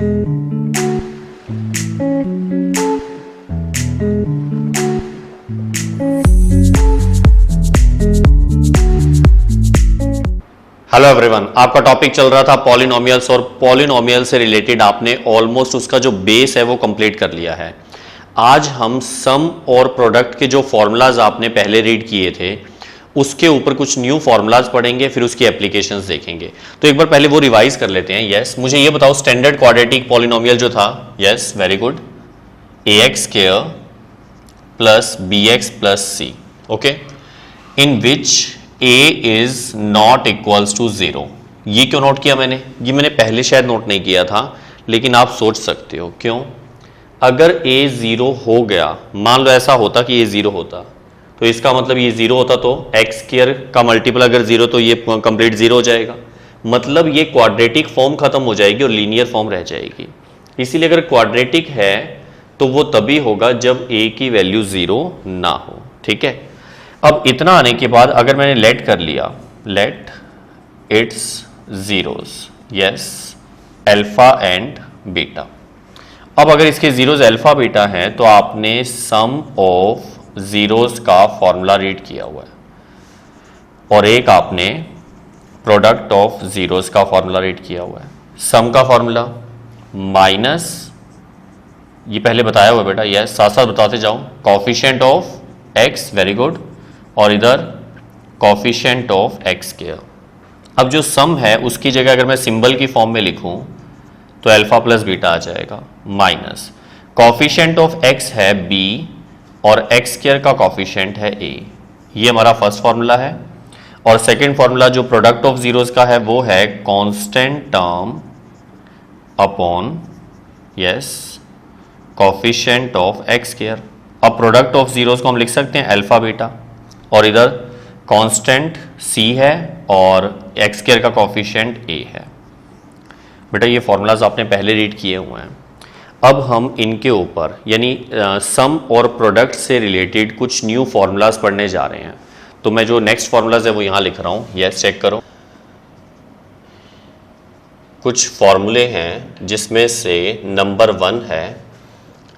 Hello everyone, आपका topic चल रहा था पॉलिनोमियल्स और पॉलिनोमियल से रिलेटेड आपने ऑलमोस्ट उसका जो बेस है वो कंप्लीट कर लिया है। आज हम सम और प्रोडक्ट के जो फॉर्मूलाज आपने पहले रीड किए थे उसके ऊपर कुछ न्यू फॉर्मूलाज पढ़ेंगे, फिर उसकी एप्लीकेशंस देखेंगे। तो एक बार पहले वो रिवाइज कर लेते हैं। यस, मुझे ये बताओ स्टैंडर्ड क्वाड्रेटिक पॉलिनोमियल जो था, yes very good, ax square plus bx plus c, okay, in which a is not equals to 0। ये क्यों नोट किया मैंने? ये मैंने पहले शायद नोट नहीं किया था, लेकिन आप सोच सकते हो क्यों। अगर a 0 हो गया, मान लो ऐसा होता कि a 0 होता, तो इसका मतलब ये 0 होता तो x स्क्वायर का मल्टीपल अगर 0 तो ये कंप्लीट 0 हो जाएगा, मतलब ये क्वाड्रेटिक फॉर्म खत्म हो जाएगी और लीनियर फॉर्म रह जाएगी। इसीलिए अगर क्वाड्रेटिक है तो वो तभी होगा जब a की वैल्यू 0 ना हो, ठीक है। अब इतना आने के बाद अगर मैंने लेट कर लिया, let its zeros, yes, alpha and beta. अब अगर इसके जीरोस अल्फा बीटा हैं तो आपने सम ऑफ जीरोस का फॉर्मूला रीड किया हुआ है, और एक आपने प्रोडक्ट ऑफ जीरोस का फॉर्मूला रीड किया हुआ है। सम का फॉर्मूला माइनस, ये पहले बताया हुआ बेटा, यस, साथ साथ बताते जाओ, coefficient of x, very good, और इधर कॉफिशिएंट ऑफ एक्स स्क्वायर। अब जो सम है उसकी जगह अगर मैं सिंबल की फॉर्म में लिखूं तो अल्फा प्लस बीटा आ जाएगा, माइनस कॉफिशिएंट ऑफ एक्स है b और एक्स स्क्वायर का कॉफिशिएंट है a। ये हमारा फर्स्ट फॉर्मूला है। और सेकंड फॉर्मूला जो प्रोडक्ट ऑफ जीरोस का है वो है constant term upon, yes, coefficient of x square. अब प्रोडक्ट ऑफ जीरोस को हम लिख सकते हैं अल्फा बीटा, और इधर कांस्टेंट c है और एक्स स्क्वायर का कॉफिशिएंट a है। बेटा ये फॉर्मूलाज आपने पहले रीड किए हुए हैं। अब हम इनके ऊपर यानी सम और प्रोडक्ट से रिलेटेड कुछ न्यू फॉर्मूलाज पढ़ने जा रहे हैं। तो मैं जो नेक्स्ट फॉर्मूलाज है वो यहाँ लिख रहा हूँ, यस, चेक करो। कुछ फॉर्मूले हैं जिसमें से नंबर 1 है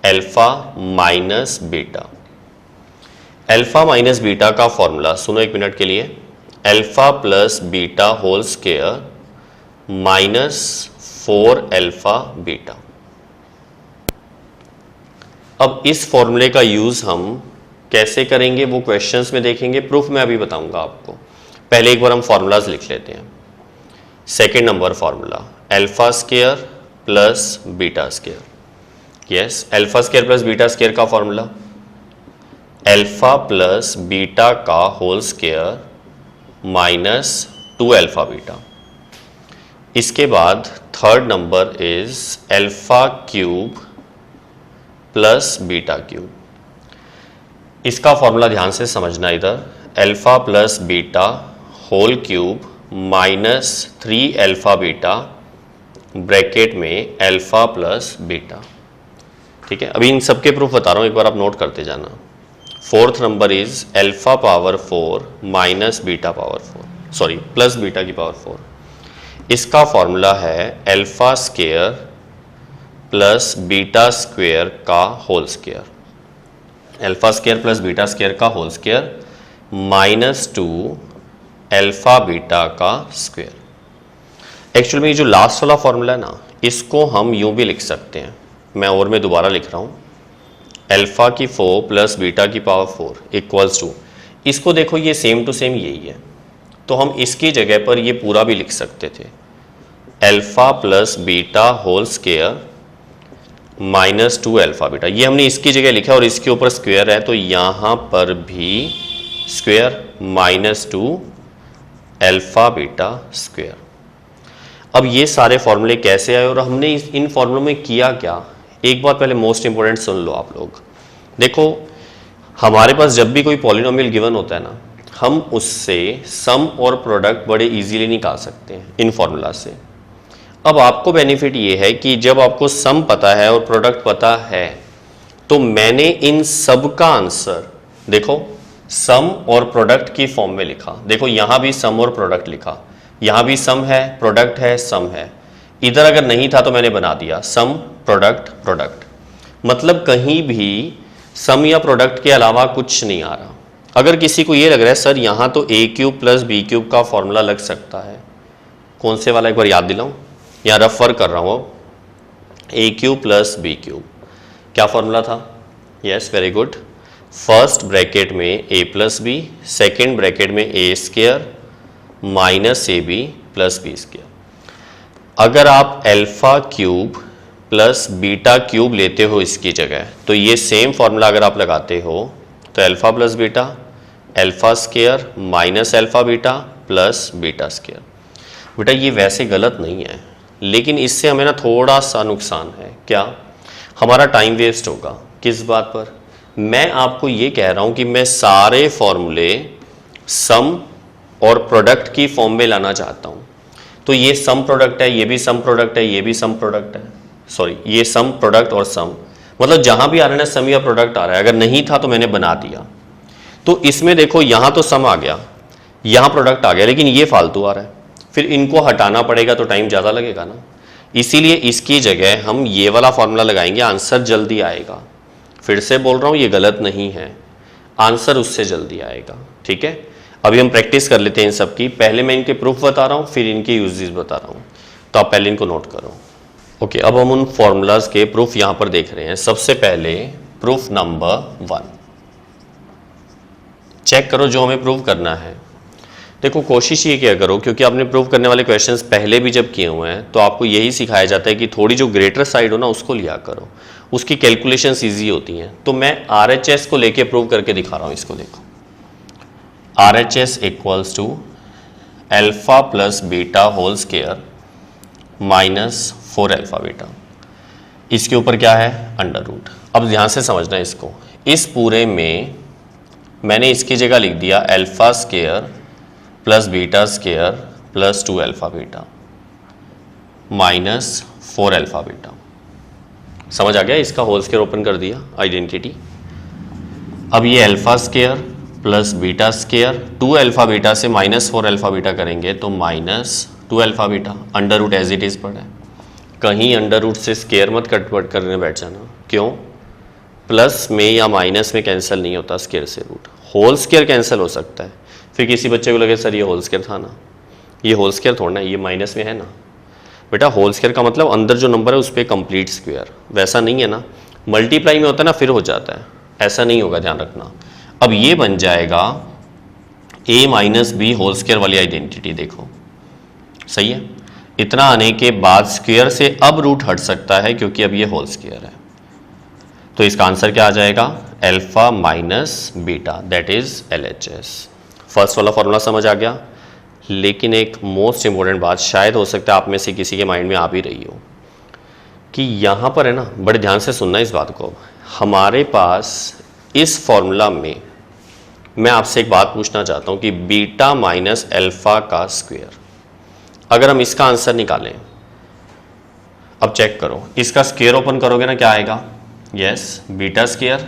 alpha minus beta. Alpha minus beta का फॉर्मूला सुनो एक मिनट के लिए, alpha plus beta whole square minus 4 alpha beta. अब इस फॉर्मूले का यूज हम कैसे करेंगे वो क्वेश्चंस में देखेंगे, प्रूफ में अभी बताऊंगा आपको। पहले एक बार हम फॉर्मूलाज लिख लेते हैं। Second number formula alpha square plus beta square, yes, alpha square plus beta square का फॉर्मूला अल्फा प्लस बीटा का whole square minus 2 alpha beta. इसके बाद third number is alpha cube plus beta cube. इसका formula ध्यान से समझना, इधर alpha plus beta whole cube minus 3 alpha beta bracket में अल्फा प्लस बीटा, ठीक है। अभी इन सबके प्रूफ बता रहा हूं, एक बार आप नोट करते जाना। Fourth number is alpha power 4 minus beta power 4, sorry plus beta की पावर 4। इसका फॉर्मूला है alpha square plus beta square का whole square, alpha square plus beta square का whole square minus 2 alpha beta का square. Actually में ये जो last वाला फॉर्मूला है ना, इसको हम यूं भी लिख सकते हैं, मैं और में दोबारा लिख रहा हूं, अल्फा की 4 प्लस बीटा की पावर 4 इक्वल्स टू, इसको देखो ये सेम टू सेम यही है, तो हम इसकी जगह पर ये पूरा भी लिख सकते थे, alpha plus beta whole square minus 2 alpha beta. ये हमने इसकी जगह लिखा और इसके ऊपर स्क्वायर है, तो यहां पर भी square minus 2 alpha beta square. अब ये सारे फॉर्मूले कैसे आए और हमने इन फॉर्मूलों में किया क्या, एक बात पहले मोस्ट इंपॉर्टेंट सुन लो आप लोग। देखो हमारे पास जब भी कोई पॉलिनोमियल गिवन होता है ना, हम उससे सम और प्रोडक्ट बड़े इजीली निकाल सकते हैं इन फॉर्मूला से। अब आपको बेनिफिट ये है कि जब आपको सम पता है और प्रोडक्ट पता है, तो मैंने इन सब का आंसर देखो सम और प्रोडक्ट की फॉर्म में लिखा। देखो यहां भी सम और प्रोडक्ट लिखा, यहां भी सम है, प्रोडक्ट है, सम है। इधर अगर नहीं था तो मैंने बना दिया सम प्रोडक्ट प्रोडक्ट, मतलब कहीं भी सम या प्रोडक्ट के अलावा कुछ नहीं आ रहा। अगर किसी को ये लग रहा है सर यहाँ तो ए क्यूब प्लस बी क्यूब का फॉर्मूला लग सकता है, कौन से वाला एक बार याद दिलाऊं, यहाँ रेफर कर रहा हूँ, A cube plus B cube क्या फॉर्मूला था? Yes very good, first bracket में A plus B, second bracket में A square minus A B plus B square. अगर आप alpha cube plus beta cube लेते हो इसकी जगह, तो ये सेम फॉर्मूला अगर आप लगाते हो तो alpha plus beta, alpha square minus alpha beta plus beta square. बेटा ये वैसे गलत नहीं है, लेकिन इससे हमें ना थोड़ा सा नुकसान है। क्या? हमारा टाइम वेस्ट होगा। किस बात पर? मैं आपको ये कह रहा हूं कि मैं सारे फॉर्मूले सम और प्रोडक्ट की फॉर्म में लाना चाहता हूं। तो ये सम प्रोडक्ट है, ये भी सम प्रोडक्ट है, ये भी सम प्रोडक्ट है, सॉरी ये सम प्रोडक्ट और सम, मतलब जहां भी आ रहा है ना सम या प्रोडक्ट आ रहा है। अगर नहीं था तो मैंने बना दिया। तो इसमें देखो यहां तो सम आ गया, यहां प्रोडक्ट आ गया, लेकिन ये फालतू आ रहा है, फिर इनको हटाना पड़ेगा तो टाइम ज़्यादा लगेगा ना। इसीलिए इसकी जगह हम ये वाला फॉर्मूला लगाएंगे, आंसर जल्दी आएगा। फिर से बोल रहा हूँ ये गलत नहीं है, आंसर उससे जल्दी आएगा। ठीक है, अभी हम प्रैक्टिस कर लेते हैं इन सब की। पहले मैं इनके प्रूफ बता रहा हूँ, फिर इनके यूजेस बता रहा हूँ, तो आप पहले इनको नोट करो। ओके, अब हम उन फॉर्मूलाज के प्रूफ यहाँ पर देख रहे हैं। सबसे पहले प्रूफ नंबर 1 चेक करो जो हमें प्रूव करना है। देखो कोशिश ये क्या करो, क्योंकि आपने प्रूव करने वाले क्वेश्चंस पहले भी जब किए हुए हैं तो आपको यही सिखाया जाता है कि थोड़ी जो ग्रेटर साइड हो ना उसको लिया करो, उसकी कैलकुलेशंस ईजी होती हैं। तो मैं RHS को लेके प्रूव करके दिखा रहा हूँ। इसको देखो, RHS equals to alpha plus beta whole square minus 4 alpha beta. इसके ऊपर क्या है? Under root. अब ध्यान से समझना इसको, इस पूरे में मैंने इसकी जगह लिख दिया alpha square plus beta square plus 2 alpha beta minus 4 alpha beta. समझ आ गया? इसका होल स्क्वायर ओपन कर दिया, आइडेंटिटी। अब ये alpha square plus beta square 2 alpha beta से माइनस 4 अल्फा बीटा करेंगे तो minus 2 alpha beta. Under root as it is पड़ा है, कहीं अंडर रूट से स्क्वायर मत कटवट करने बैठ जाना। क्यों? प्लस में या माइनस में कैंसिल नहीं होता स्क्वायर से रूट, होल स्क्वायर कैंसिल हो सकता है। फिर किसी बच्चे को लगे सर ये होल स्क्वायर था ना, ये होल स्क्वायर थोड़ा ना, ये माइनस में है ना। बेटा होल स्क्वायर का मतलब अंदर जो नंबर है उस पर कंप्लीट स्क्वायर, वैसा नहीं है ना। मल्टीप्लाई में होता है ना फिर हो जाता है, ऐसा नहीं होगा, ध्यान रखना। अब ये बन जाएगा a minus b whole square वाली आइडेंटिटी। देखो सही है, इतना आने के बाद स्क्वायर से अब रूट हट सकता है क्योंकि अब ये होल स्क्वायर है। तो इसका आंसर क्या आ जाएगा? Alpha minus beta, that is LHS। First वाला फॉर्मूला समझ आ गया। लेकिन एक मोस्ट इंपॉर्टेंट बात शायद हो सकता है आप में से किसी के माइंड में आ भी रही हो कि यहाँ पर है ना, बड़े ध्यान से सुनना इस बात को। हमारे पास इस फॉर्मूला में मैं आपसे एक बात पूछना चाहता हूँ कि बीटा माइनस अल्फा का स्क्वायर, अगर हम इसका आंसर निकालें, अब चेक करो, इसका स्क्वायर ओपन करोगे ना क्या आएगा? Yes, beta square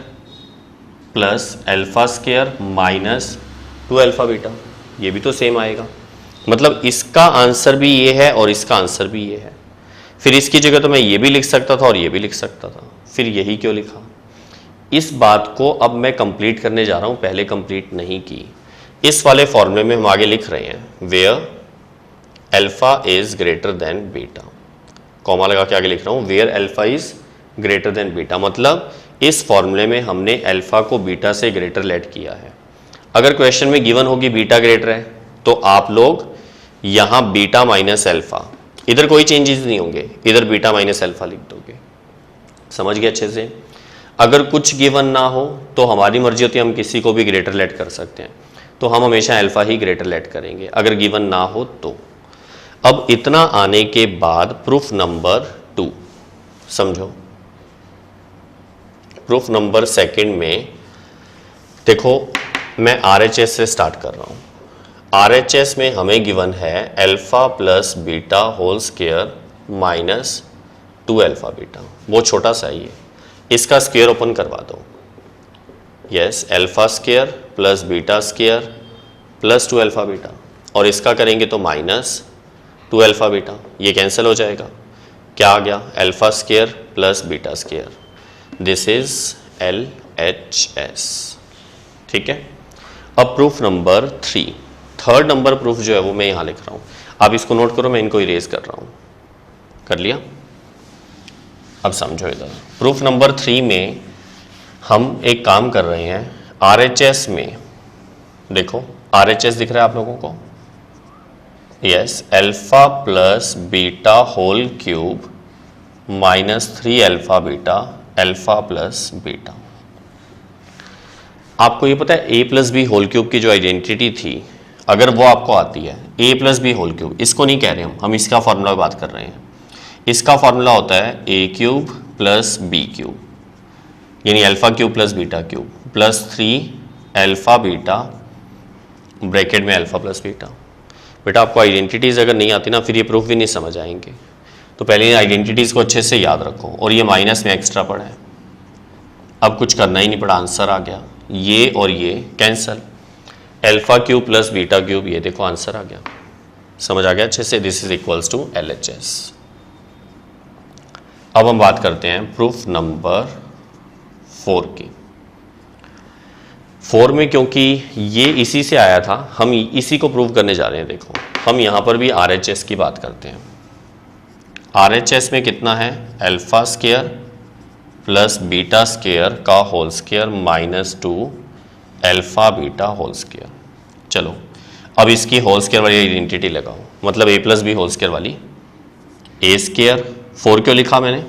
plus alpha square minus 2 alpha beta, ये भी तो सेम आएगा। मतलब इसका आंसर भी ये है और इसका आंसर भी ये है। फिर इसकी जगह तो मैं ये भी लिख सकता था और ये भी लिख सकता था, फिर यही क्यों लिखा? इस बात को अब मैं कंप्लीट करने जा रहा हूं, पहले कंप्लीट नहीं की। इस वाले फॉर्मूले में हम आगे लिख रहे हैं where alpha is greater than beta, comma लगा के आगे लिख रहा हूं where alpha is greater than beta. मतलब इस फॉर्मूले में हमने अल्फा को बीटा से ग्रेटर लेट किया है। अगर क्वेश्चन में गिवन होगी बीटा ग्रेटर है तो आप लोग यहां बीटा माइनस अल्फा, इधर कोई चेंजेस नहीं होंगे, इधर बीटा माइनस अल्फा लिख दोगे। समझ गए अच्छे से? अगर कुछ गिवन ना हो तो हमारी मर्जी होती है, हम किसी को भी ग्रेटर लेट कर सकते हैं, तो हम हमेशा अल्फा ही ग्रेटर लेट करेंगे अगर गिवन ना हो तो। अब इतना आने के बाद प्रूफ नंबर 2 समझो। प्रूफ नंबर 2 में देखो, मैं RHS से स्टार्ट कर रहा हूं। RHS में हमें गिवन है alpha plus beta whole square minus 2 alpha beta, वो छोटा सा ही है, इसका स्क्वायर ओपन करवा दो। Yes, alpha square plus beta square plus 2 alpha beta, और इसका करेंगे तो माइनस 2 अल्फा बीटा, ये कैंसिल हो जाएगा। क्या आ गया, alpha square plus beta square, this is LHS। ठीक है। अब proof number 3, third number proof जो है वो मैं यहां लिख रहा हूं, आप इसको नोट करो, मैं इनको इरेज कर रहा हूं। कर लिया? अब समझो इधर, प्रूफ नंबर 3 में हम एक काम कर रहे हैं, RHS में देखो, RHS दिख रहा है आप लोगों को? Yes, alpha plus beta whole cube minus 3 alpha beta, alpha plus beta. आपको ये पता है a plus b whole cube की जो आइडेंटिटी थी, अगर वो आपको आती है, a plus b whole cube, इसको नहीं कह रहे हम इसका फॉर्मूला बात कर रहे हैं। इसका फॉर्मूला होता है ए क्यूब प्लस बी क्यूब, यानी alpha cube plus beta cube plus 3 alpha beta bracket में अल्फा प्लस बीटा। बेटा आपको आइडेंटिटीज अगर नहीं आती ना, फिर ये प्रूफ भी नहीं समझ आएंगे। तो पहले आइडेंटिटीज को अच्छे से याद रखो, और ये माइनस में एक्स्ट्रा पड़ा है, अब कुछ करना ही नहीं पड़ा, आंसर आ गया। ये और ये cancel, alpha cube plus beta cube, ये देखो आंसर आ गया। समझ आ गया अच्छे से? This is equals to LHS। अब हम बात करते हैं प्रूफ नंबर 4 की। 4 में क्योंकि ये इसी से आया था, हम इसी को प्रूव करने जा रहे हैं। देखो, हम यहां पर भी RHS की बात करते हैं। RHS में कितना है, alpha square plus beta square का whole square minus 2 alpha beta whole square. चलो अब इसकी होल स्क्वायर वाली आइडेंटिटी लगाओ, मतलब a plus b whole square वाली, ए स्क्वायर, 4 क्यों लिखा मैंने,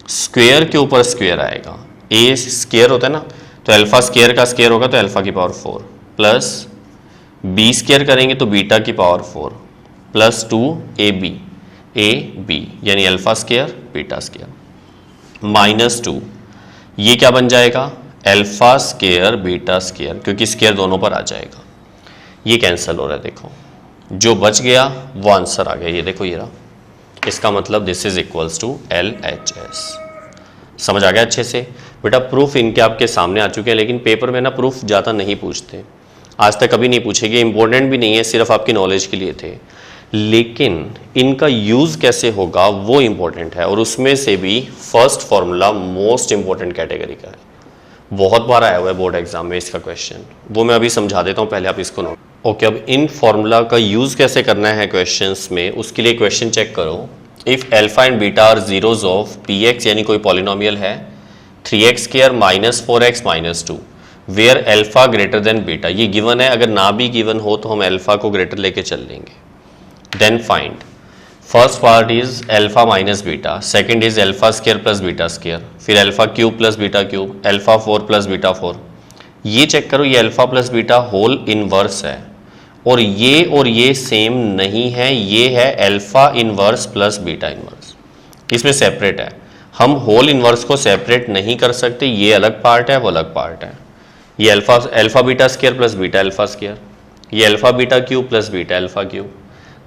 स्क्वायर के ऊपर स्क्वायर आएगा, ए स्क्वायर होता है ना, तो अल्फा स्क्वायर का स्क्वायर होगा तो अल्फा की पावर 4 प्लस बी स्क्वायर करेंगे तो बीटा की पावर 4 प्लस 2 AB यानी alpha square beta square minus 2, ये क्या बन जाएगा, अल्फा स्क्वायर बीटा स्क्वायर, क्योंकि स्क्वायर दोनों पर आ जाएगा। ये कैंसिल हो रहा है, देखो जो बच गया वो आंसर आ गया, ये देखो ये रहा। इसका मतलब this is equals to LHS। समझ आ गया अच्छे से? बेटा प्रूफ इनके आपके सामने आ चुके हैं, लेकिन पेपर में ना प्रूफ ज़्यादा नहीं पूछते, आज तक कभी नहीं पूछेंगे, इंपॉर्टेंट भी नहीं है, सिर्फ आपकी नॉलेज के लिए थे। लेकिन इनका यूज़ कैसे होगा वो इंपॉर्टेंट है, और उसमें से भी first formula most important category का है, बहुत बार आया हुआ है बोर्ड एग्जाम में इसका क्वेश्चन, वो मैं अभी समझा देता हूँ, पहले आप इसको नोट। ओके, अब इन फॉर्मूला का यूज़ कैसे करना है क्वेश्चंस में, उसके लिए क्वेश्चन चेक करो। If alpha and beta are zeros of px, यानी कोई पॉलिनोमियल है 3x square minus 4x minus 2, where alpha greater than beta, ये गिवन है, अगर ना भी गिवन हो तो हम अल्फा को ग्रेटर लेके चल लेंगे। Then find, first part is alpha minus beta, second is alpha square plus beta square, फिर alpha cube plus beta cube, alpha 4 plus beta 4। ये चेक करो, ये alpha plus beta whole inverse है, और ये सेम नहीं है, ये है alpha inverse plus beta inverse, इसमें सेपरेट है। हम होल इनवर्स को सेपरेट नहीं कर सकते, ये अलग पार्ट है, वो अलग पार्ट है। ये alpha beta square plus beta alpha square, ये alpha beta cube plus beta alpha cube,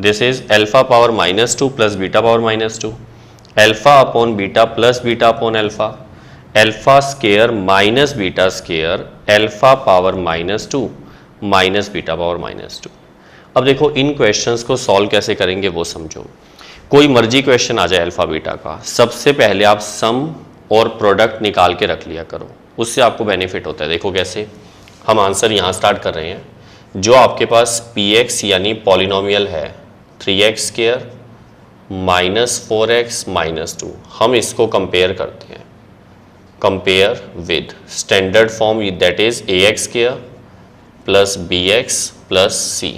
this is alpha power minus 2 plus beta power minus 2, alpha upon beta plus beta upon alpha, alpha square minus beta square, alpha power minus 2 minus beta power minus 2। अब देखो इन questions को solve कैसे करेंगे वो समझो। कोई मर्जी question आ जाए अल्फा बीटा का, सबसे पहले आप सम और प्रोडक्ट निकाल के रख लिया करो, उससे आपको बेनिफिट होता है। देखो कैसे, हम आंसर यहाँ स्टार्ट कर रहे हैं। जो आपके पास px यानी पॉलिनोमियल है 3x square minus 4x minus 2, हम इसको कंपेयर करते हैं, compare with standard form, that is ax square plus bx plus c।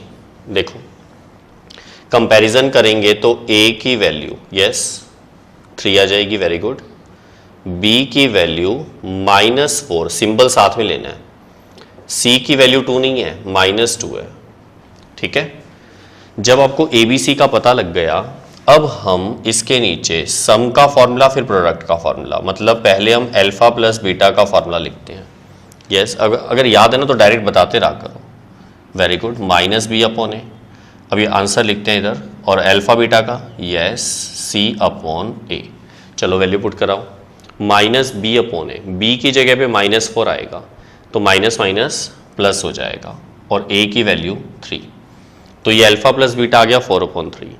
देखो कंपैरिजन करेंगे तो a की वैल्यू यस 3 आ जाएगी, वेरी गुड, b की वैल्यू -4, सिंबल साथ में लेना है, c की वैल्यू 2 नहीं है, -2 है, ठीक है। जब आपको ABC का पता लग गया, अब हम इसके नीचे सम का फॉर्मूला फिर प्रोडक्ट का फॉर्मूला, मतलब पहले हम अल्फा प्लस बीटा का फॉर्मूला लिखते हैं। यस, अगर याद है ना तो डायरेक्ट बताते रहा करो, very good, minus B upon A. अब ये आंसर लिखते हैं इधर, और अल्फा बीटा का यस सी अपॉन ए। चलो वैल्यू पुट कराओ, minus B upon A, B की जगह पे -4 आएगा तो माइनस माइनस प्लस हो जाएगा, और ए की वैल्यू 3, तो ये अल्फा प्लस बीटा आ गया 4/3।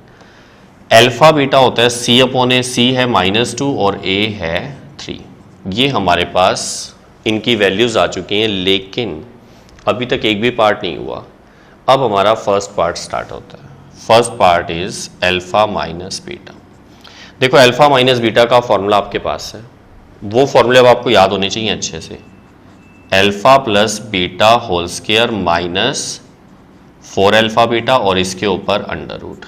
अल्फा बीटा होता है c अपॉन ए, c है -2 और a है 3। ये हमारे पास इनकी वैल्यूज आ चुकी हैं, लेकिन अभी तक एक भी पार्ट नहीं हुआ। अब हमारा फर्स्ट पार्ट स्टार्ट होता है। First part is alpha minus beta. देखो अल्फा माइनस बीटा का फॉर्मूला आपके पास है, वो फॉर्मूले अब आपको याद होने चाहिए अच्छे से। Alpha plus beta whole square minus 4 alpha beta और इसके ऊपर अंडर रूट।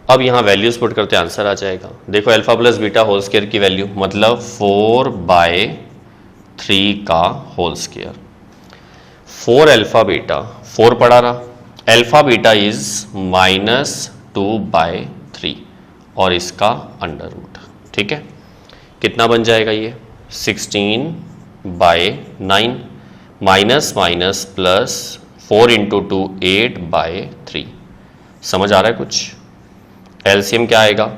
अब यहाँ वैल्यूज पुट करते आंसर आ जाएगा। देखो alpha plus beta whole square की वैल्यू मतलब 4/3 का होल स्क्वायर। 4 अल्फा बीटा, 4 पड़ा रहा, अल्फा बीटा इज -2/3 और इसका अंडर रूट। ठीक है, कितना बन जाएगा ये 16/9 माइनस माइनस प्लस 4 इंटू 2 8/3। समझ आ रहा है कुछ? एलसीएम क्या आएगा?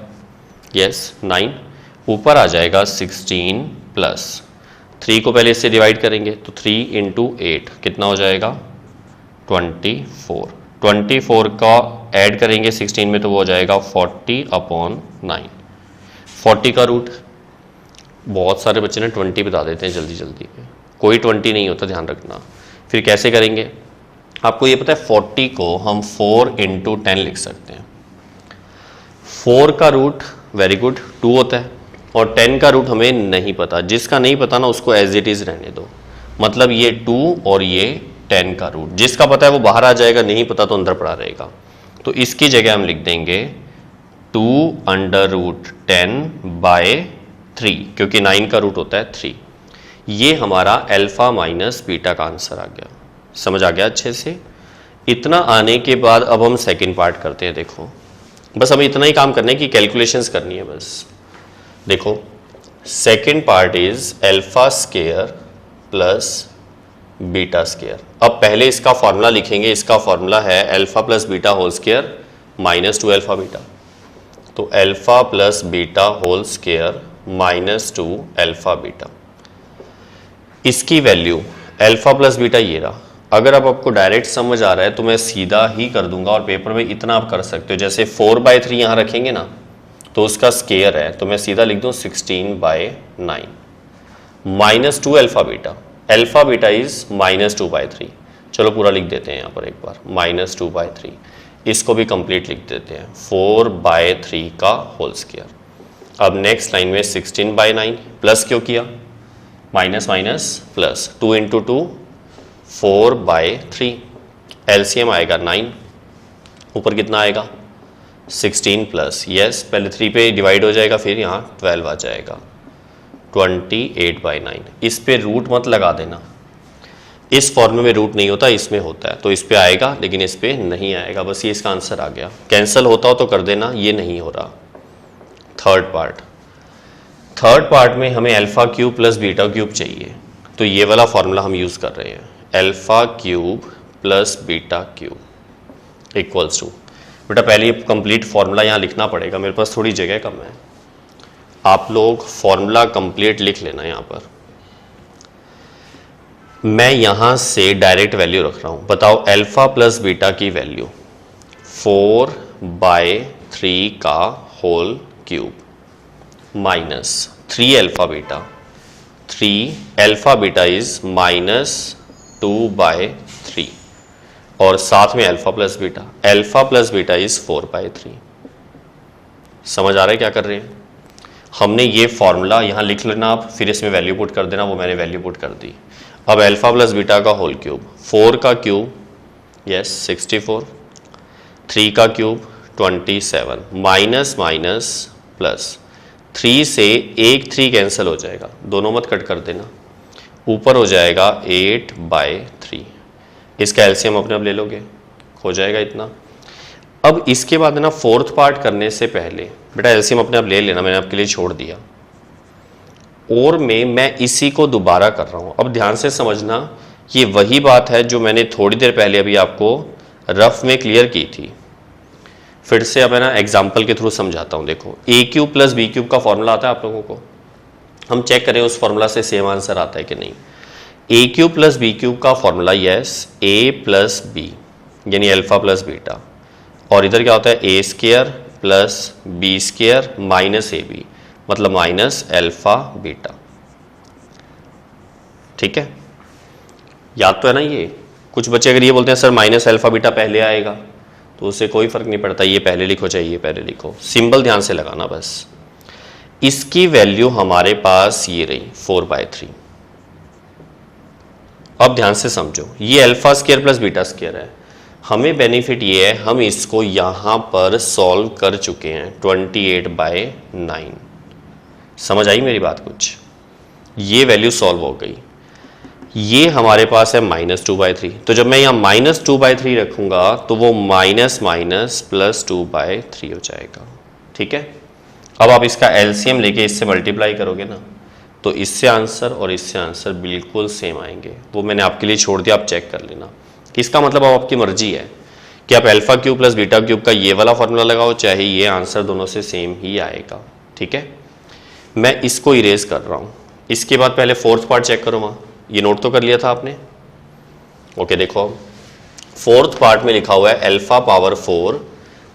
यस 9, ऊपर आ जाएगा 16 प्लस 3 को पहले इससे डिवाइड करेंगे तो 3 इंटू 8 कितना हो जाएगा 24। 24 का ऐड करेंगे 16 में तो वो हो जाएगा 40/9। 40 का रूट, बहुत सारे बच्चे ने 20 बता देते हैं जल्दी जल्दी में, कोई 20 नहीं होता, ध्यान रखना। फिर कैसे करेंगे? आपको ये पता है 40 को हम 4 इंटू 10 लिख सकते हैं। 4 का रूट वेरी गुड 2 होता है और 10 का रूट हमें नहीं पता। जिसका नहीं पता ना उसको एज इट इज रहने दो, मतलब ये 2 और ये 10 का रूट। जिसका पता है वो बाहर आ जाएगा, नहीं पता तो अंदर पड़ा रहेगा। तो इसकी जगह हम लिख देंगे 2√10/3 क्योंकि 9 का रूट होता है 3। ये हमारा अल्फा माइनस बीटा का आंसर आ गया। समझ आ गया अच्छे से? इतना आने के बाद अब हम सेकंड पार्ट करते हैं। देखो बस हमें इतना ही काम करना है कि कैलकुलेशंस करनी है बस। देखो second part is alpha square plus beta square. अब पहले इसका फॉर्मूला लिखेंगे। इसका फॉर्मूला है alpha plus beta whole square -2 alpha beta. तो alpha plus beta whole square -2 alpha beta. इसकी वैल्यू अल्फा प्लस बीटा ये रहा। अगर अब आपको डायरेक्ट समझ आ रहा है तो मैं सीधा ही कर दूंगा और पेपर में इतना आप कर सकते हो। जैसे 4/3 यहाँ रखेंगे ना तो उसका स्क्वायर है, तो मैं सीधा लिख दूँ 16/9 -2 alpha beta. Alpha beta is -2/3। चलो पूरा लिख देते हैं यहाँ पर एक बार -2/3। इसको भी कंप्लीट लिख देते हैं 4/3 का होल स्क्वायर। अब नेक्स्ट लाइन में 16/9 प्लस क्यों किया? Minus minus plus 2 into 2 4/3। LCM आएगा 9, ऊपर कितना आएगा 16 प्लस यस पहले 3 पे डिवाइड हो जाएगा, फिर यहाँ 12 आ जाएगा 28/9। इस पे रूट मत लगा देना, इस फॉर्मूले में रूट नहीं होता, इसमें होता है। तो इस पे आएगा लेकिन इस पे नहीं आएगा। बस ये इसका आंसर आ गया। कैंसिल होता हो तो कर देना, ये नहीं हो रहा। थर्ड पार्ट में हमें alpha cube plus beta cube चाहिए, तो ये वाला फॉर्मूला हम यूज़ कर रहे हैं। Alpha cube plus beta cube equals to, बेटा पहले ये कंप्लीट फॉर्मूला यहाँ लिखना पड़ेगा, मेरे पास थोड़ी जगह कम है। आप लोग फॉर्मूला कंप्लीट लिख लेना। यहाँ पर मैं यहाँ से डायरेक्ट वैल्यू रख रहा हूँ। बताओ अल्फा प्लस बीटा की वैल्यू 4/3 का whole cube minus 3 alpha beta. 3 alpha beta is -2/3 और साथ में alpha plus beta. Alpha plus beta is 4/3। समझ आ रहा है क्या कर रहे हैं? हमने ये फॉर्मूला यहाँ लिख लेना आप, फिर इसमें वैल्यू पुट कर देना। वो मैंने वैल्यू पुट कर दी। अब अल्फा प्लस बीटा का होल क्यूब, 4 का क्यूब यस 64, 3 का क्यूब 27, माइनस माइनस प्लस 3 से एक 3 कैंसिल हो जाएगा, दोनों मत कट कर देना। ऊपर हो जाएगा 8/3। इसका एलसीएम अपने आप ले लोगे, हो जाएगा इतना। अब इसके बाद है ना फोर्थ पार्ट करने से पहले बेटा एलसीएम अपने आप ले लेना, मैंने आपके लिए छोड़ दिया। और मैं इसी को दोबारा कर रहा हूँ। अब ध्यान से समझना, ये वही बात है जो मैंने थोड़ी देर पहले अभी आपको रफ में क्लियर की थी। फिर से अब है ना एग्जाम्पल के थ्रू समझाता हूँ। देखो ए क्यूब प्लस बी क्यूब का फॉर्मूला आता है आप लोगों को, हम चेक करें उस फॉर्मूला से सेम आंसर आता है कि नहीं। A cube plus B cube का formula yes A plus B यानी अल्फा प्लस बीटा, और इधर क्या होता है A square plus B square minus A B, मतलब माइनस अल्फा बीटा। ठीक है, याद तो है ना ये। कुछ बच्चे अगर ये बोलते हैं सर माइनस अल्फा बीटा पहले आएगा, तो उससे कोई फर्क नहीं पड़ता, ये पहले लिखो चाहे ये पहले लिखो, सिंबल ध्यान से लगाना बस। इसकी वैल्यू हमारे पास ये रही 4/3। अब ध्यान से समझो, ये alpha square plus beta square है। हमें बेनिफिट ये है, हम इसको यहां पर सॉल्व कर चुके हैं 28/9। समझ आई मेरी बात कुछ? ये वैल्यू सॉल्व हो गई। ये हमारे पास है -2/3, तो जब मैं यहाँ -2/3 रखूंगा तो वो माइनस माइनस प्लस 2/3 हो जाएगा। ठीक है, अब आप इसका एलसीएम लेके इससे मल्टीप्लाई करोगे ना, तो इससे आंसर और इससे आंसर बिल्कुल सेम आएंगे। वो मैंने आपके लिए छोड़ दिया, आप चेक कर लेना। इसका मतलब अब आपकी मर्जी है कि आप alpha cube plus beta cube का ये वाला फॉर्मूला लगाओ, चाहे ये आंसर दोनों से सेम ही आएगा। ठीक है, मैं इसको इरेज कर रहा हूँ। इसके बाद पहले फोर्थ पार्ट चेक करो। वहाँ ये नोट तो कर लिया था आपने? ओके, देखो फोर्थ पार्ट में लिखा हुआ है अल्फा पावर 4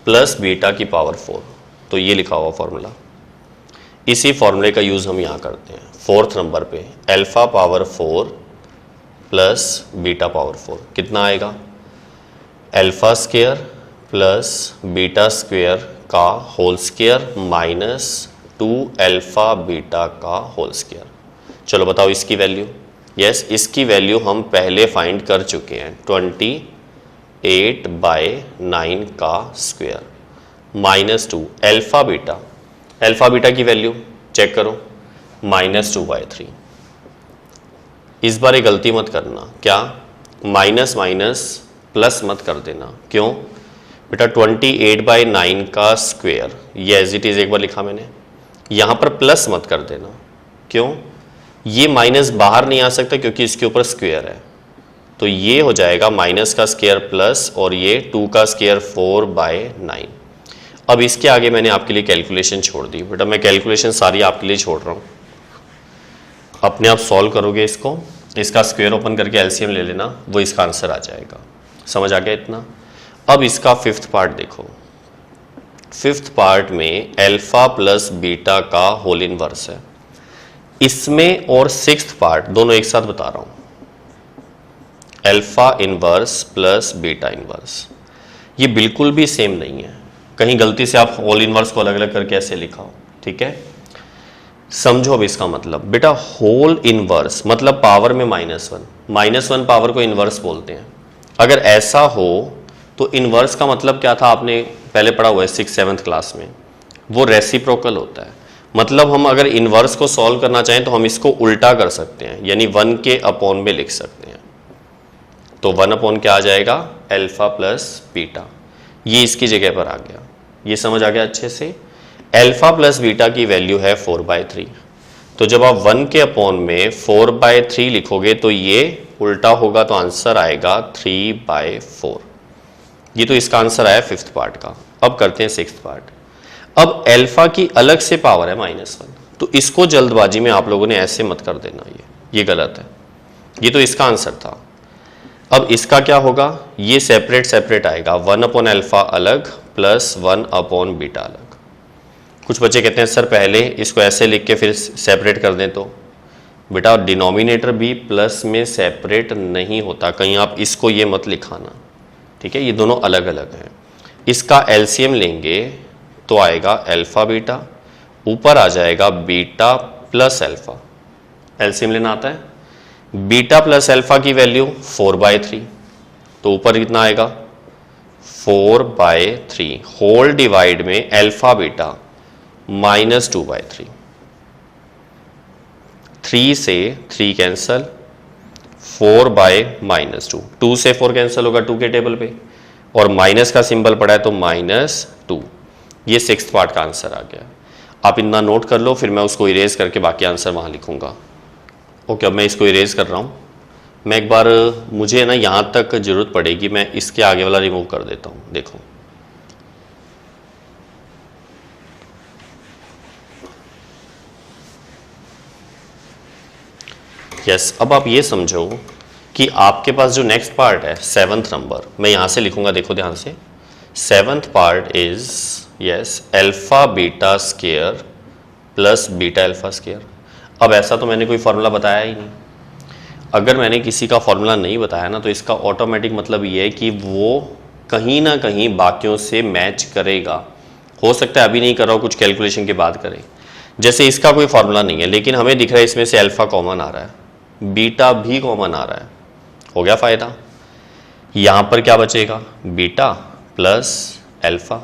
प्लस बीटा की पावर 4, तो ये लिखा हुआ फॉर्मूला, इसी फॉर्मूले का यूज हम यहाँ करते हैं। फोर्थ नंबर पे alpha power 4 plus beta power 4 कितना आएगा? Alpha square plus beta square का whole square minus 2 alpha beta का होल स्क्वायर। चलो बताओ इसकी वैल्यू। यस, इसकी वैल्यू हम पहले फाइंड कर चुके हैं, 28/9 का square -2 alpha beta. Alpha beta की वैल्यू चेक करो, -2/3। इस बार ये गलती मत करना, क्या माइनस माइनस प्लस मत कर देना। क्यों बेटा? 28/9 का स्क्वायर, ये एज इट इज एक बार लिखा मैंने, यहां पर प्लस मत कर देना। क्यों? ये माइनस बाहर नहीं आ सकता क्योंकि इसके ऊपर स्क्वायर है, तो ये हो जाएगा माइनस का स्क्वायर प्लस और ये 2 का स्क्वायर 4/9। अब इसके आगे मैंने आपके लिए कैलकुलेशन छोड़ दी। बेटा मैं कैलकुलेशन सारी आपके लिए छोड़ रहा हूँ, अपने आप सॉल्व करोगे इसको। इसका स्क्वायर ओपन करके एलसीएम ले लेना, वो इसका आंसर आ जाएगा। समझ आ गया इतना? अब इसका फिफ्थ पार्ट देखो। फिफ्थ पार्ट में अल्फा प्लस बीटा का होल इनवर्स है। इसमें और सिक्स्थ पार्ट दोनों एक साथ बता रहा हूं, alpha inverse plus beta inverse, ये बिल्कुल भी सेम नहीं है। कहीं गलती से आप होल इनवर्स को अलग अलग करके ऐसे लिखा हो। ठीक है, समझो अब इसका मतलब। बेटा होल इनवर्स मतलब पावर में -1 पावर को इनवर्स बोलते हैं। अगर ऐसा हो तो इनवर्स का मतलब क्या था, आपने पहले पढ़ा हुआ है 6th-7th क्लास में, वो रेसिप्रोकल होता है। मतलब हम अगर इनवर्स को सॉल्व करना चाहें तो हम इसको उल्टा कर सकते हैं, यानी 1 के अपॉन में लिख सकते हैं। तो 1 अपॉन क्या आ जाएगा? अल्फा प्लस बीटा, ये इसकी जगह पर आ गया। ये समझ आ गया अच्छे से? अल्फा प्लस बीटा की वैल्यू है 4/3, तो जब आप 1 के अपॉन में 4/3 लिखोगे तो ये उल्टा होगा, तो आंसर आएगा 3/4। ये तो इसका आंसर आया फिफ्थ पार्ट का। अब करते हैं सिक्स्थ पार्ट। अब अल्फा की अलग से पावर है -1, तो इसको जल्दबाजी में आप लोगों ने ऐसे मत कर देना, ये गलत है। ये तो इसका आंसर था। अब इसका क्या होगा? ये सेपरेट सेपरेट आएगा, 1 अपॉन अल्फा अलग प्लस 1 अपॉन बीटा अलग। कुछ बच्चे कहते हैं सर पहले इसको ऐसे लिख के फिर सेपरेट कर दें, तो बेटा डिनोमिनेटर भी प्लस में सेपरेट नहीं होता, कहीं आप इसको ये मत लिखाना। ठीक है, ये दोनों अलग अलग हैं। इसका एलसीएम लेंगे तो आएगा अल्फा बीटा, ऊपर आ जाएगा बीटा प्लस अल्फा। एलसीएम लेना आता है? बीटा प्लस अल्फा की वैल्यू 4/3, तो ऊपर कितना आएगा? 4/3 होल डिवाइड में अल्फा बीटा -2/3। 3 से 3 कैंसल, 4/-2, 2 से 4 कैंसल होगा 2 के टेबल पे, और माइनस का सिंबल पड़ा है तो -2। ये सिक्स्थ पार्ट का आंसर आ गया। आप इतना नोट कर लो, फिर मैं उसको इरेज करके बाकी आंसर वहां लिखूंगा। ओके, अब मैं इसको इरेज कर रहा हूं। मैं एक बार, मुझे ना यहां तक जरूरत पड़ेगी, मैं इसके आगे वाला रिमूव कर देता हूं। देखो यस, अब आप ये समझो कि आपके पास जो नेक्स्ट पार्ट है 7th नंबर, मैं यहां से लिखूंगा, देखो ध्यान से। 7th part is yes, alpha beta square plus beta alpha square. अब ऐसा तो मैंने कोई फॉर्मूला बताया ही नहीं। अगर मैंने किसी का फॉर्मूला नहीं बताया ना, तो इसका ऑटोमेटिक मतलब ये है कि वो कहीं ना कहीं बाकियों से मैच करेगा। हो सकता है अभी नहीं कर रहा हो, कुछ कैलकुलेशन के बाद करें। जैसे इसका कोई फॉर्मूला नहीं है, लेकिन हमें दिख रहा है इसमें से अल्फा कॉमन आ रहा है, बीटा भी कॉमन आ रहा है, हो गया फायदा। यहां पर क्या बचेगा, बीटा प्लस अल्फा।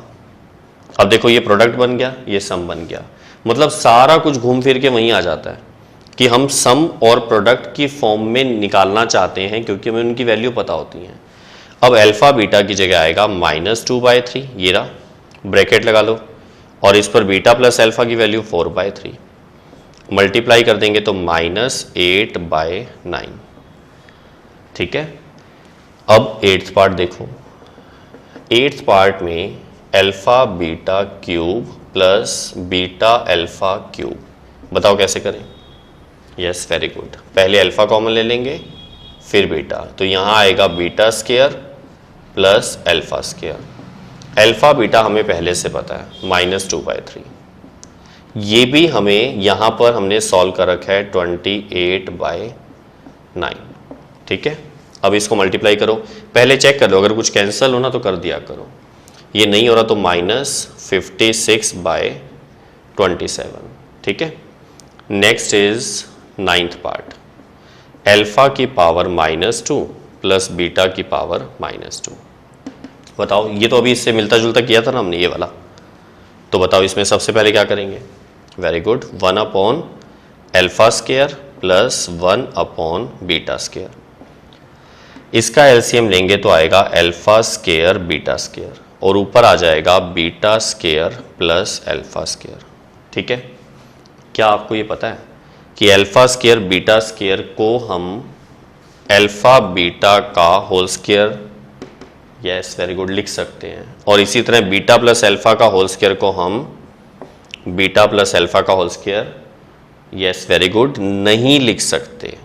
अब देखो ये प्रोडक्ट बन गया, ये सम बन गया, मतलब सारा कुछ घूम फिर के वहीं आ जाता है कि हम सम और प्रोडक्ट की फॉर्म में निकालना चाहते हैं, क्योंकि हमें उनकी वैल्यू पता होती है। अब अल्फा बीटा की जगह आएगा -2/3, ये रहा, ब्रैकेट लगा लो, और इस पर बीटा प्लस अल्फा की वैल्यू 4/3, मल्टीप्लाई कर देंगे तो -8/9। ठीक है, अब 8th पार्ट देखो। 8th पार्ट में alpha beta cube plus beta alpha cube, बताओ कैसे करें। Yes, very good. पहले अल्फा कॉमन ले लेंगे, फिर बीटा, तो यहां आएगा beta square plus alpha square. Alpha beta हमें पहले से पता है, -2/3। ये भी हमें यहां पर हमने सॉल्व कर रखा है 28/9। ठीक है, अब इसको मल्टीप्लाई करो, पहले चेक कर लो, अगर कुछ कैंसिल हो ना तो कर दिया करो। ये नहीं हो रहा तो -56/27। ठीक है, next is 9th part, alpha की पावर -2 प्लस बीटा की पावर -2। बताओ, ये तो अभी इससे मिलता जुलता किया था ना हमने, ये वाला। तो बताओ इसमें सबसे पहले क्या करेंगे। Very good, 1/, alpha square plus 1/, beta square. इसका एलसीएम लेंगे तो आएगा अल्फा स्केयर बीटा स्केयर, और ऊपर आ जाएगा beta square plus alpha square. ठीक है, क्या आपको ये पता है कि अल्फा स्केयर बीटा स्केयर को हम अल्फा बीटा का whole square, yes very good, लिख सकते हैं, और इसी तरह बीटा प्लस अल्फा का होल स्केयर को हम बीटा प्लस अल्फा का whole square, yes very good, नहीं लिख सकते।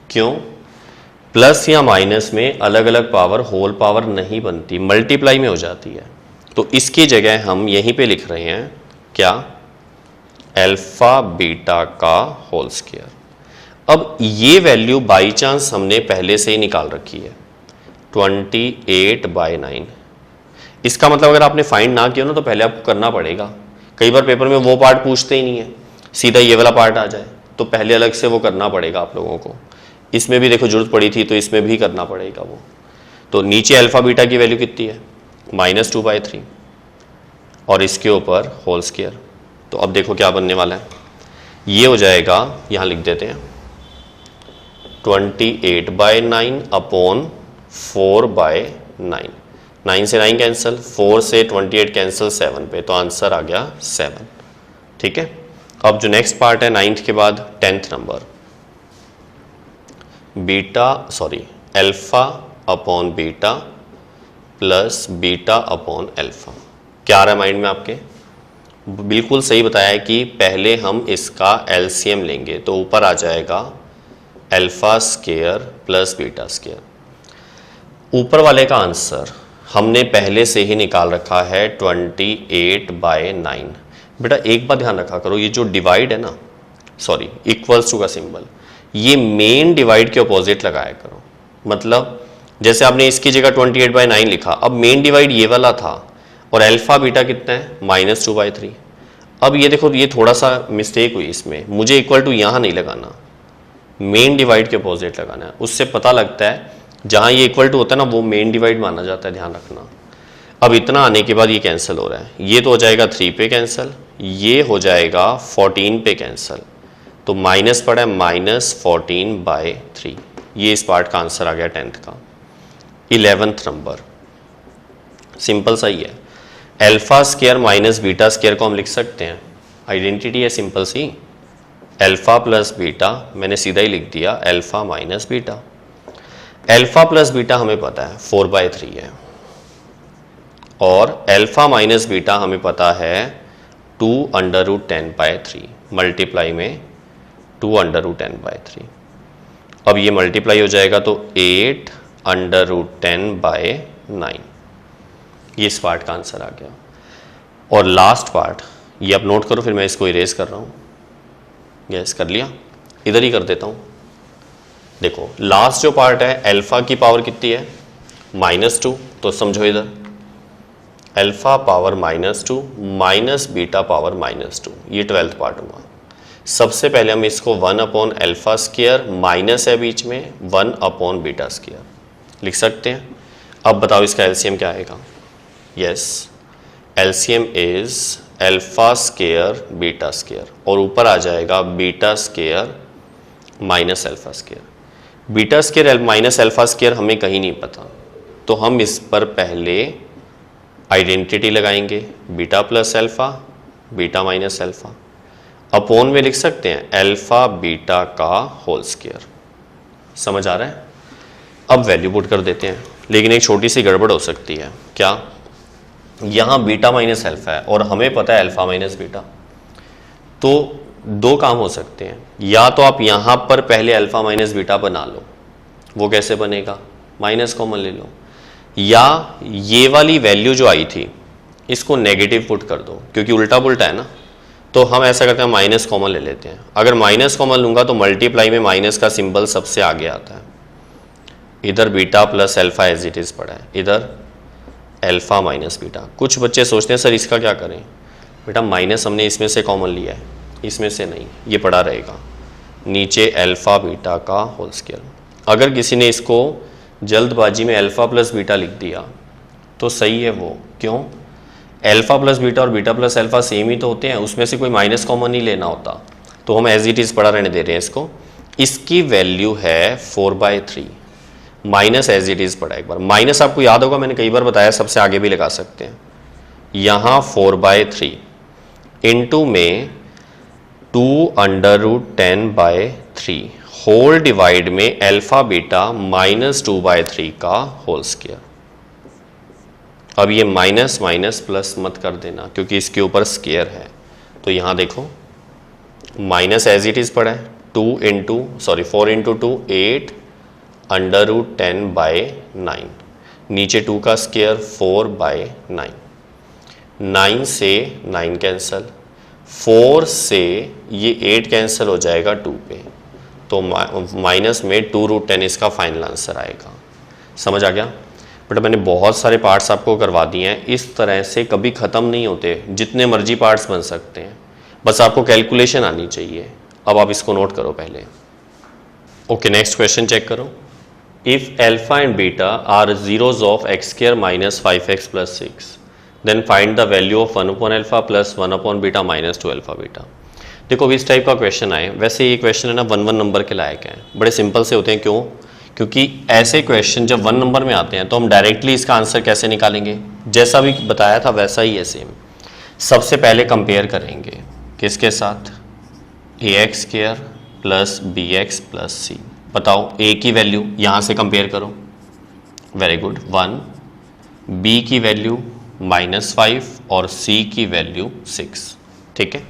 क्यों? प्लस या माइनस में अलग अलग पावर होल पावर नहीं बनती, मल्टीप्लाई में हो जाती है। तो इसकी जगह हम यहीं पे लिख रहे हैं क्या, अल्फा बीटा का होल स्केयर। अब ये वैल्यू बाई चांस हमने पहले से ही निकाल रखी है, 28/9। इसका मतलब अगर आपने फाइंड ना किया ना तो पहले आपको करना पड़ेगा। कई बार पेपर में वो पार्ट पूछते ही नहीं है, सीधा ये वाला पार्ट आ जाए, तो पहले अलग से वो करना पड़ेगा आप लोगों को। इसमें भी देखो जरूरत पड़ी थी तो इसमें भी करना पड़ेगा वो। तो नीचे अल्फा बीटा की वैल्यू कितनी है, -2/3, और इसके ऊपर होल स्केयर। तो अब देखो क्या बनने वाला है, ये हो जाएगा, यहां लिख देते हैं 28/9 अपॉन 4/9। 9 से 9 कैंसिल, 4 से 28 कैंसिल, 7 पे, तो आंसर आ गया 7। ठीक है, अब जो नेक्स्ट पार्ट है 9th के बाद 10th number, alpha upon beta plus beta upon alpha. क्या आ रहा है माइंड में आपके? बिल्कुल सही बताया है कि पहले हम इसका एलसीएम लेंगे, तो ऊपर आ जाएगा alpha square plus beta square. ऊपर वाले का आंसर हमने पहले से ही निकाल रखा है 28/9। बेटा एक बात ध्यान रखा करो, ये जो डिवाइड है ना, सॉरी इक्वल्स टू का सिंबल, ये मेन डिवाइड के अपोजिट लगाया करो। मतलब जैसे आपने इसकी जगह 28/9 लिखा, अब मेन डिवाइड ये वाला था, और अल्फा बीटा कितना है, -2/3। अब ये देखो, ये थोड़ा सा मिस्टेक हुई इसमें, मुझे इक्वल टू यहाँ नहीं लगाना, मेन डिवाइड के अपोजिट लगाना है। उससे पता लगता है जहाँ ये इक्वल टू होता है ना, वो मेन डिवाइड माना जाता है, ध्यान रखना। अब इतना आने के बाद ये कैंसिल हो रहा है, ये तो हो जाएगा 3 पे कैंसिल, ये हो जाएगा 14 पे कैंसिल, तो माइनस पड़ा है -14/3। ये इस पार्ट का आंसर आ गया 10th का। 11th नंबर सिंपल सा ही है, alpha square minus beta square को हम लिख सकते हैं, आइडेंटिटी है सिंपल सी, अल्फा प्लस बीटा, मैंने सीधा ही लिख दिया alpha minus beta. Alpha plus beta हमें पता है 4/3 है, और अल्फा माइनस बीटा हमें पता है 2√10/3, मल्टीप्लाई में 2√10/3। अब ये मल्टीप्लाई हो जाएगा तो 8√10/9। ये इस पार्ट का आंसर आ गया। और लास्ट पार्ट ये आप नोट करो, फिर मैं इसको इरेज कर रहा हूँ। गैस कर लिया, इधर ही कर देता हूँ। देखो लास्ट जो पार्ट है, अल्फा की पावर कितनी है -2, तो समझो इधर alpha power -2 minus beta power -2, ये 12th पार्ट हुआ। सबसे पहले हम इसको 1/अल्फा स्क्वायर माइनस है बीच में 1/बीटा स्क्वायर लिख सकते हैं। अब बताओ इसका एलसीएम क्या आएगा। Yes, LCM is alpha square beta square, और ऊपर आ जाएगा beta square minus alpha square. Beta square minus alpha square हमें कहीं नहीं पता, तो हम इस पर पहले आइडेंटिटी लगाएंगे, beta plus alpha beta minus alpha, upon में लिख सकते हैं अल्फा बीटा का होल स्क्वायर। समझ आ रहा है। अब वैल्यू पुट कर देते हैं, लेकिन एक छोटी सी गड़बड़ हो सकती है। क्या, यहाँ बीटा माइनस अल्फा है और हमें पता है अल्फा माइनस बीटा, तो दो काम हो सकते हैं। या तो आप यहाँ पर पहले अल्फा माइनस बीटा बना लो, वो कैसे बनेगा, माइनस कॉमन ले लो, या ये वाली वैल्यू जो आई थी इसको नेगेटिव पुट कर दो, क्योंकि उल्टा पुल्टा है ना। तो हम ऐसा करते हैं, माइनस कॉमन ले लेते हैं। अगर माइनस कॉमन लूंगा तो मल्टीप्लाई में माइनस का सिंबल सबसे आगे आता है। इधर beta plus alpha as it is पड़ा है, इधर अल्फा माइनस बीटा। कुछ बच्चे सोचते हैं सर इसका क्या करें, बेटा माइनस हमने इसमें से कॉमन लिया है, इसमें से नहीं, ये पड़ा रहेगा नीचे अल्फा बीटा का होल स्क्वायर। अगर किसी ने इसको जल्दबाजी में अल्फा प्लस बीटा लिख दिया तो सही है वो, क्यों, अल्फा प्लस बीटा और बीटा प्लस अल्फा सेम ही तो होते हैं, उसमें से कोई माइनस कॉमन नहीं लेना होता, तो हम एज इट इज पड़ा रहने दे रहे हैं इसको। इसकी वैल्यू है 4/3, माइनस एज इट इज पड़ा। एक बार माइनस आपको याद होगा, मैंने कई बार बताया, सबसे आगे भी लगा सकते हैं। यहाँ 4/3 इंटू में 2√10/3 होल डिवाइड में अल्फा बीटा -2/3 का होल स्क्वायर। अब ये माइनस माइनस प्लस मत कर देना, क्योंकि इसके ऊपर स्क्वायर है। तो यहाँ देखो माइनस एज इट इज पड़ा है, 4 इंटू 2 8 √10/9, नीचे 2 का स्क्वायर 4/9, 9 से 9 कैंसल, 4 से ये 8 कैंसिल हो जाएगा 2 पे, तो माइनस में 2√10 इसका फाइनल आंसर आएगा। समझ आ गया। बट मैंने बहुत सारे पार्ट्स आपको करवा दिए हैं, इस तरह से कभी ख़त्म नहीं होते, जितने मर्जी पार्ट्स बन सकते हैं, बस आपको कैलकुलेशन आनी चाहिए। अब आप इसको नोट करो पहले। ओके, नेक्स्ट क्वेश्चन चेक करो। If alpha and beta are zeros of x² - 5x + 6 then find the value of 1/अल्फा + 1/बीटा -2 अल्फा बीटा। देखो इस टाइप का क्वेश्चन आए, वैसे ये क्वेश्चन है ना 1 नंबर के लायक है, बड़े सिंपल से होते हैं। क्यों? क्योंकि ऐसे क्वेश्चन जब 1 नंबर में आते हैं तो हम डायरेक्टली इसका आंसर कैसे निकालेंगे, जैसा भी बताया था वैसा ही है सेम। सबसे पहले कंपेयर करेंगे किसके साथ, ax² + bx + c। बताओ a की वैल्यू यहाँ से कंपेयर करो, वेरी गुड 1, b की वैल्यू -5 और c की वैल्यू 6। ठीक है,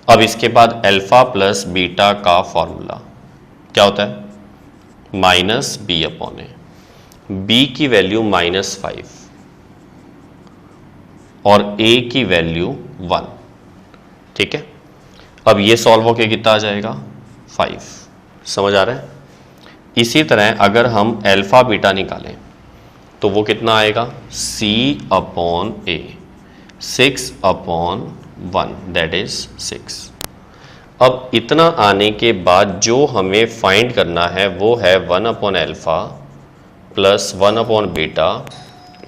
अब इसके बाद अल्फा प्लस बीटा का फॉर्मूला क्या होता है, -b/a, b की वैल्यू -5 और a की वैल्यू 1। ठीक है, अब ये सॉल्व होके कितना आ जाएगा 5। समझ आ रहा है। इसी तरह अगर हम अल्फा बीटा निकालें तो वो कितना आएगा, c/a, 6/1 दैट इज 6। अब इतना आने के बाद जो हमें फाइंड करना है वो है 1/अल्फा + 1/बीटा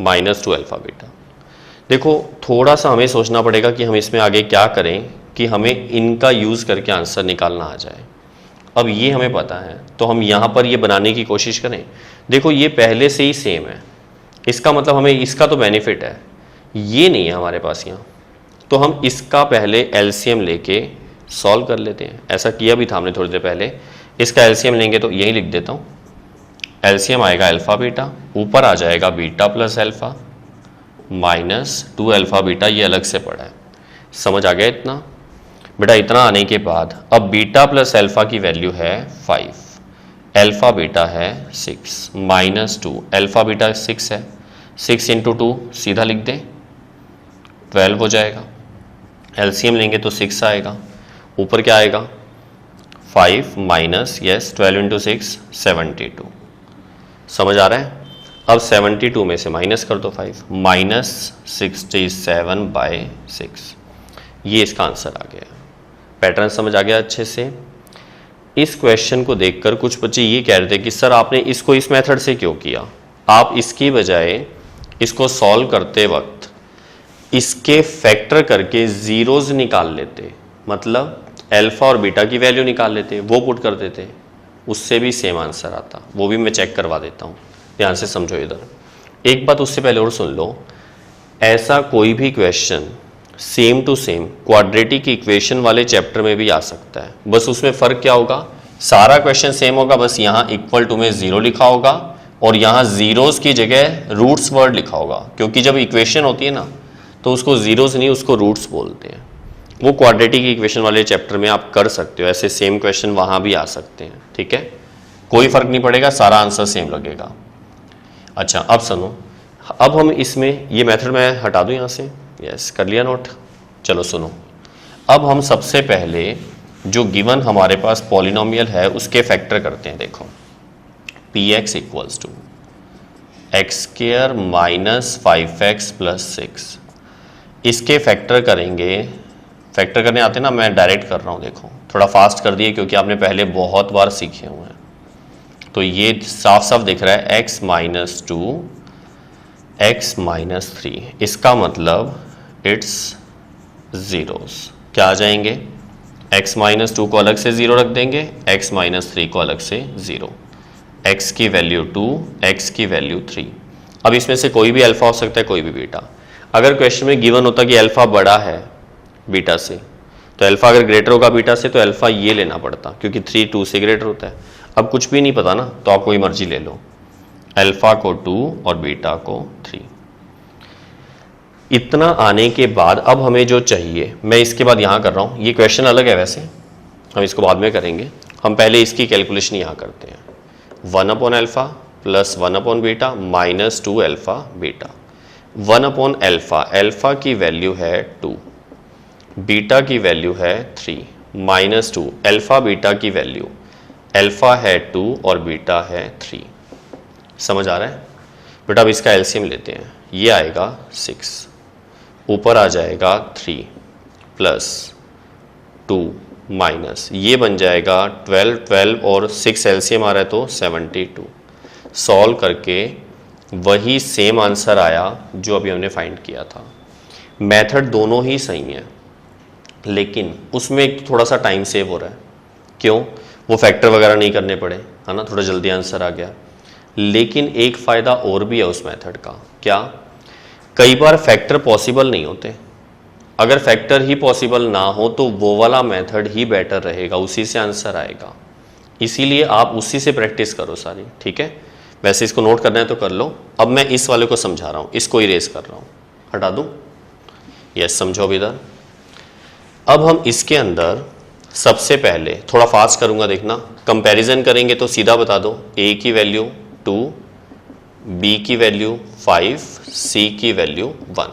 -2 अल्फा बीटा। देखो थोड़ा सा हमें सोचना पड़ेगा कि हम इसमें आगे क्या करें कि हमें इनका यूज़ करके आंसर निकालना आ जाए। अब ये हमें पता है तो हम यहाँ पर ये बनाने की कोशिश करें। देखो ये पहले से ही सेम है, इसका मतलब हमें इसका तो बेनिफिट है, ये नहीं है हमारे पास यहाँ, तो हम इसका पहले एलसीएम लेके सॉल्व कर लेते हैं। ऐसा किया भी था हमने थोड़ी देर पहले। इसका एलसीएम लेंगे तो यही लिख देता हूँ, एलसीएम आएगा अल्फा बीटा, ऊपर आ जाएगा beta plus alpha -2 alpha beta, ये अलग से पड़ा है। समझ आ गया इतना बेटा। इतना आने के बाद अब बीटा प्लस अल्फा की वैल्यू है 5, अल्फा बीटा है 6 -2 अल्फा बीटा 6 है, 6 × 2 सीधा लिख दें 12 हो जाएगा, एलसीएम लेंगे तो 6 आएगा, ऊपर क्या आएगा 5 माइनस 12 इंटू 6 72। समझ आ रहा है? अब 72 में से माइनस कर दो 5, माइनस 67/6। ये इसका आंसर आ गया। पैटर्न समझ आ गया अच्छे से? इस क्वेश्चन को देखकर कुछ बच्चे ये कह रहे थे कि सर आपने इसको इस मेथड से क्यों किया, आप इसकी बजाय इसको सॉल्व करते वक्त इसके फैक्टर करके जीरोज निकाल लेते, मतलब अल्फा और बीटा की वैल्यू निकाल लेते, वो पुट कर देते, उससे भी सेम आंसर आता। वो भी मैं चेक करवा देता हूँ, ध्यान से समझो। इधर एक बात उससे पहले और सुन लो, ऐसा कोई भी question same to same quadratic equation वाले चैप्टर में भी आ सकता है, बस उसमें फ़र्क क्या होगा, सारा क्वेश्चन सेम होगा, बस यहाँ इक्वल टू में 0 लिखा होगा और यहाँ जीरोस की जगह रूट्स वर्ड लिखा होगा, क्योंकि जब इक्वेशन होती है ना तो उसको जीरोस नहीं, उसको रूट्स बोलते हैं। वो क्वाड्रेटिक इक्वेशन वाले चैप्टर में आप कर सकते हो, ऐसे सेम क्वेश्चन वहाँ भी आ सकते हैं, ठीक है, कोई फ़र्क नहीं पड़ेगा, सारा आंसर सेम लगेगा। अच्छा अब सुनो, अब हम इसमें ये मेथड मैं हटा दूं यहाँ से, यस कर लिया नोट। चलो सुनो, अब हम सबसे पहले जो गिवन हमारे पास पॉलिनोमियल है उसके फैक्टर करते हैं। देखो px equals to x square minus 5x plus 6, इसके फैक्टर करेंगे। फैक्टर करने आते ना, मैं डायरेक्ट कर रहा हूँ, देखो थोड़ा फास्ट कर दिए क्योंकि आपने पहले बहुत बार सीखे हुए हैं, तो ये साफ साफ दिख रहा है x माइनस 2 x माइनस 3, इसका मतलब इट्स जीरोस। क्या आ जाएंगे, x माइनस 2 को अलग से 0 रख देंगे, x माइनस 3 को अलग से 0, x की वैल्यू 2, x की वैल्यू 3। अब इसमें से कोई भी अल्फा हो सकता है, कोई भी बीटा। अगर क्वेश्चन में गिवन होता कि अल्फा बड़ा है बीटा से, तो अल्फा अगर ग्रेटर होगा बीटा से तो अल्फा ये लेना पड़ता, क्योंकि 3 2 से ग्रेटर होता है। अब कुछ भी नहीं पता ना, तो आप कोई मर्जी ले लो, अल्फा को 2 और बीटा को 3। इतना आने के बाद अब हमें जो चाहिए, मैं इसके बाद यहाँ कर रहा हूँ, ये क्वेश्चन अलग है वैसे, हम इसको बाद में करेंगे, हम पहले इसकी कैलकुलेशन यहाँ करते हैं। 1 upon alpha plus 1 upon beta minus 2 alpha beta, 1 upon alpha, alpha की वैल्यू है 2, बीटा की वैल्यू है 3, माइनस 2 अल्फा बीटा की वैल्यू, अल्फा है 2 और बीटा है 3। समझ आ रहा है बेटा? अब इसका एलसीएम लेते हैं, ये आएगा 6, ऊपर आ जाएगा 3 प्लस 2 माइनस, ये बन जाएगा 12, 12 और 6 एलसीएम आ रहा है तो 72। सॉल्व करके वही सेम आंसर आया जो अभी हमने फाइंड किया था। मेथड दोनों ही सही है, लेकिन उसमें थोड़ा सा टाइम सेव हो रहा है। क्यों? वो फैक्टर वगैरह नहीं करने पड़े, है ना, थोड़ा जल्दी आंसर आ गया। लेकिन एक फ़ायदा और भी है उस मेथड का। क्या? कई बार फैक्टर पॉसिबल नहीं होते। अगर फैक्टर ही पॉसिबल ना हो तो वो वाला मेथड ही बेटर रहेगा, उसी से आंसर आएगा। इसीलिए आप उसी से प्रैक्टिस करो सारी, ठीक है। वैसे इसको नोट करना है तो कर लो। अब मैं इस वाले को समझा रहा हूँ, इसको इरेज कर रहा हूँ, हटा दूँ। यस, समझो अभी इधर। अब हम इसके अंदर सबसे पहले थोड़ा फास्ट करूँगा, देखना। कंपैरिजन करेंगे तो सीधा बता दो, a की वैल्यू 2, b की वैल्यू 5, c की वैल्यू 1।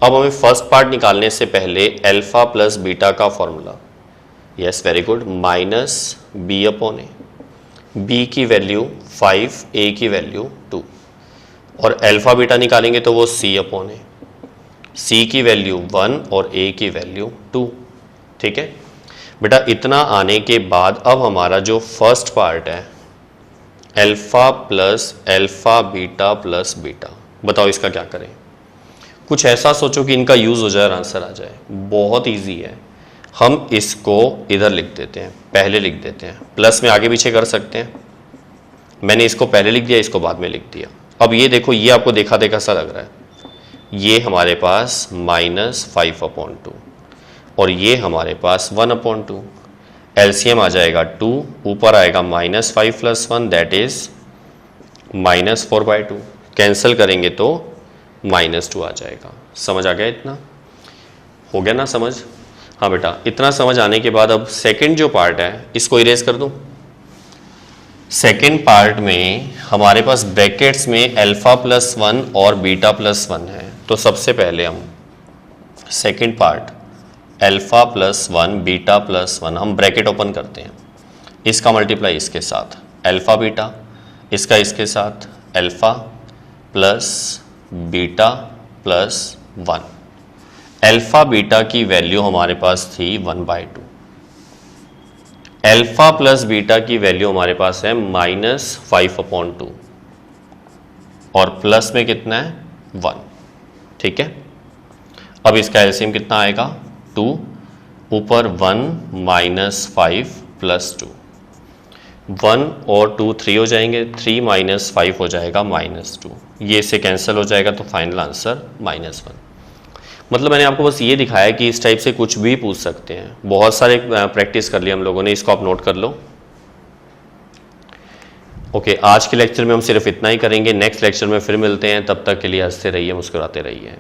अब हमें फर्स्ट पार्ट निकालने से पहले अल्फा प्लस बीटा का formula, yes very good, minus B upon A, B की वैल्यू 5, ए की वैल्यू 2, और अल्फा बीटा निकालेंगे तो वो c अपॉन ए, c की वैल्यू 1 और a की वैल्यू 2। ठीक है बेटा, इतना आने के बाद अब हमारा जो फर्स्ट पार्ट है alpha plus alpha beta plus beta, बताओ इसका क्या करें। कुछ ऐसा सोचो कि इनका यूज़ हो जाए और आंसर आ जाए। बहुत इजी है। हम इसको इधर लिख देते हैं, पहले लिख देते हैं, प्लस में आगे पीछे कर सकते हैं। मैंने इसको पहले लिख दिया, इसको बाद में लिख दिया। अब ये देखो, ये आपको देखा देखा सा लग रहा है, ये हमारे पास -5/2 और ये हमारे पास 1/2। एलसीएम आ जाएगा 2, ऊपर आएगा -5 + 1 दैट इज -4/2। कैंसिल करेंगे तो -2 आ जाएगा। समझ आ गया? इतना हो गया ना समझ? हाँ बेटा, इतना समझ आने के बाद अब सेकंड जो पार्ट है इसको इरेज कर दूं। सेकंड पार्ट में हमारे पास ब्रैकेट्स में अल्फा + 1 और बीटा + 1 है। तो सबसे पहले हम second part alpha plus 1 beta plus 1, हम ब्रैकेट ओपन करते हैं, इसका मल्टीप्लाई इसके साथ अल्फा बीटा, इसका इसके साथ alpha plus beta plus 1। Alpha beta की वैल्यू हमारे पास थी 1/2, अल्फा प्लस बीटा की वैल्यू हमारे पास है -5/2 और प्लस में कितना है 1। ठीक है, अब इसका एलसीएम कितना आएगा 2, ऊपर 1 -5 + 2, 1 और 2 3 हो जाएंगे, 3 - 5 हो जाएगा -2, ये इससे कैंसिल हो जाएगा तो फाइनल आंसर -1। मतलब मैंने आपको बस ये दिखाया कि इस टाइप से कुछ भी पूछ सकते हैं। बहुत सारे प्रैक्टिस कर लिया हम लोगों ने, इसको आप नोट कर लो। ओके, आज के लेक्चर में हम सिर्फ इतना ही करेंगे, नेक्स्ट लेक्चर में फिर मिलते हैं, तब तक के लिए हंसते रहिए, मुस्कुराते रहिए।